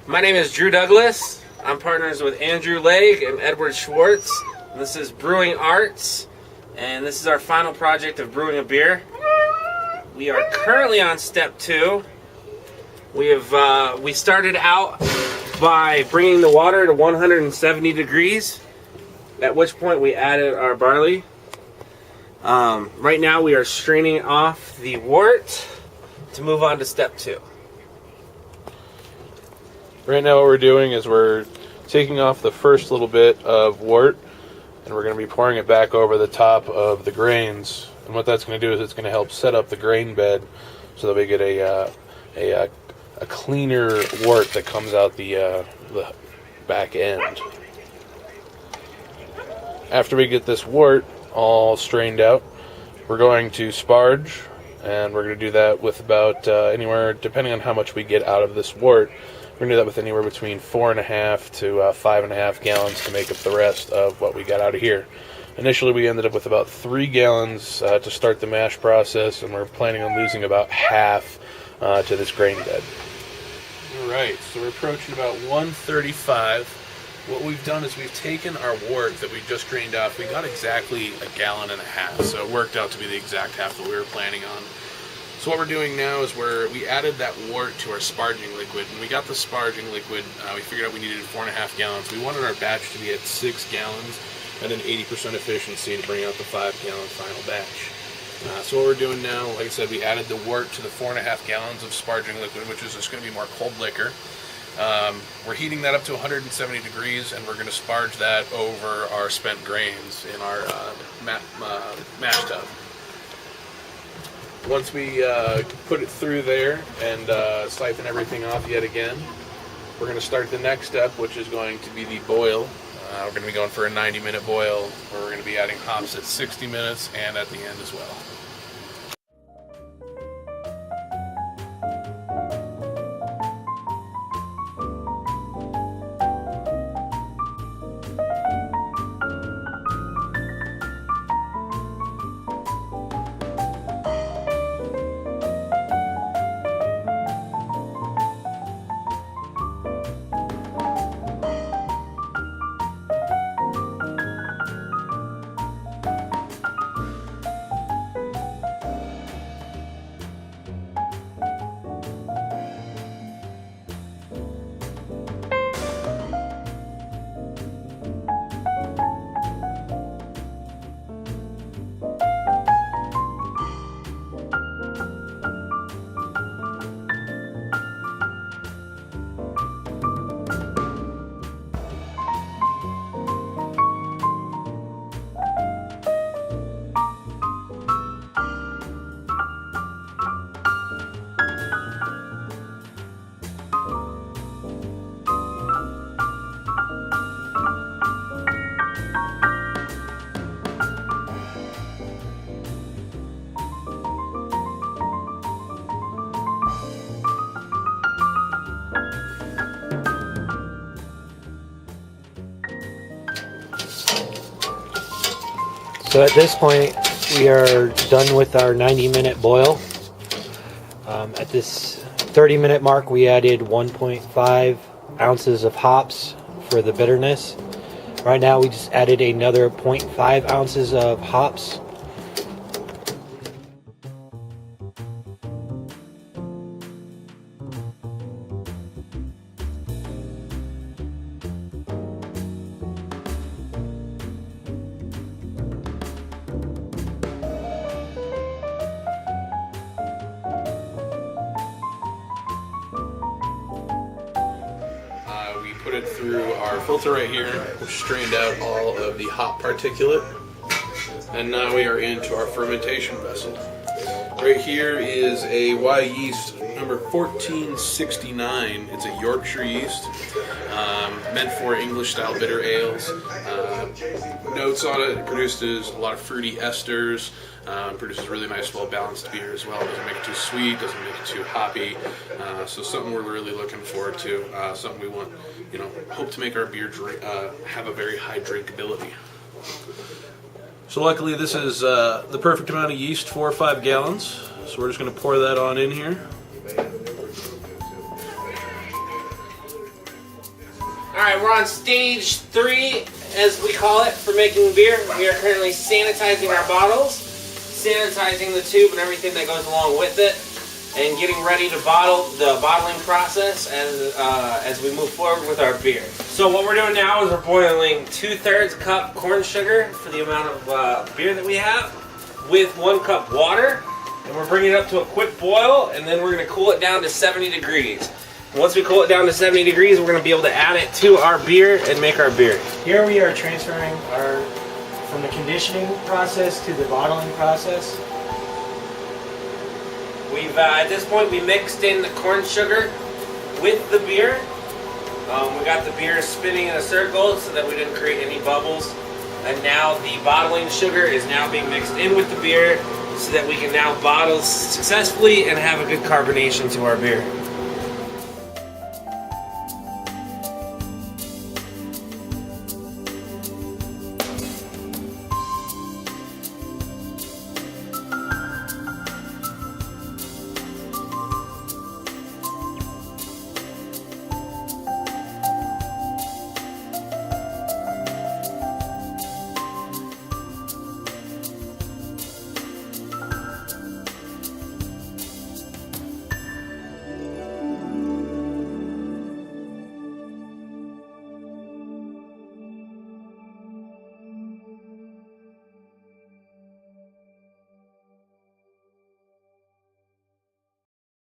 My name is Drew Douglas. I'm partners with Andrew Legg and Edward Schwartz. And this is Brewing Arts, and this is our final project of brewing a beer. We are currently on step 2. We started out by bringing the water to 170 degrees, at which point we added our barley. Right now we are straining off the wort to move on to step 2. Right now what we're doing is we're taking off the first little bit of wort and we're going to be pouring it back over the top of the grains. And what that's going to do is it's going to help set up the grain bed so that we get a cleaner wort that comes out the back end. After we get this wort all strained out, we're going to sparge, and we're going to do that with about anywhere, depending on how much we get out of this wort, we're going to do that with anywhere between 4.5 to 5.5 gallons to make up the rest of what we got out of here. Initially, we ended up with about 3 gallons to start the mash process, and we're planning on losing about half to this grain bed. Alright, so we're approaching about 135. What we've done is we've taken our wort that we just drained off. We got exactly 1.5 gallons, so it worked out to be the exact half that we were planning on. So what we're doing now is we added that wort to our sparging liquid. When we got the sparging liquid, we figured out we needed 4.5 gallons. We wanted our batch to be at 6 gallons at an 80% efficiency to bring out the 5-gallon final batch. So what we're doing now, like I said, we added the wort to the 4.5 gallons of sparging liquid, which is just going to be more cold liquor. We're heating that up to 170 degrees, and we're going to sparge that over our spent grains in our mash tub. Once we put it through there and siphon everything off yet again, we're going to start the next step, which is going to be the boil. We're going to be going for a 90-minute boil, where we're going to be adding hops at 60 minutes and at the end as well. So at this point, we are done with our 90-minute boil. At this 30-minute mark, we added 1.5 ounces of hops for the bitterness. Right now, we just added another 0.5 ounces of hops. Put it through our filter right here, which strained out all of the hop particulate. And now we are into our fermentation vessel. Right here is a Y yeast number 1469. It's a Yorkshire yeast, meant for English style bitter ales. Notes on it, it produces a lot of fruity esters, produces really nice, well-balanced beer as well. Doesn't make it too sweet, doesn't make it too hoppy. So something we're really looking forward to. Something we want, hope to make our beer have a very high drinkability. So luckily this is the perfect amount of yeast, 4 or 5 gallons. So we're just going to pour that on in here. Alright, we're on stage 3, as we call it, for making beer. We are currently sanitizing our bottles, sanitizing the tube and everything that goes along with it, and getting ready to bottle the bottling process as we move forward with our beer. So what we're doing now is we're boiling 2/3 cup corn sugar for the amount of beer that we have, with 1 cup water, and we're bringing it up to a quick boil, and then we're going to cool it down to 70 degrees. Once we cool it down to 70 degrees, we're going to be able to add it to our beer and make our beer. Here we are transferring from the conditioning process to the bottling process. We've at this point we mixed in the corn sugar with the beer. We got the beer spinning in a circle so that we didn't create any bubbles. And now the bottling sugar is now being mixed in with the beer so that we can now bottle successfully and have a good carbonation to our beer.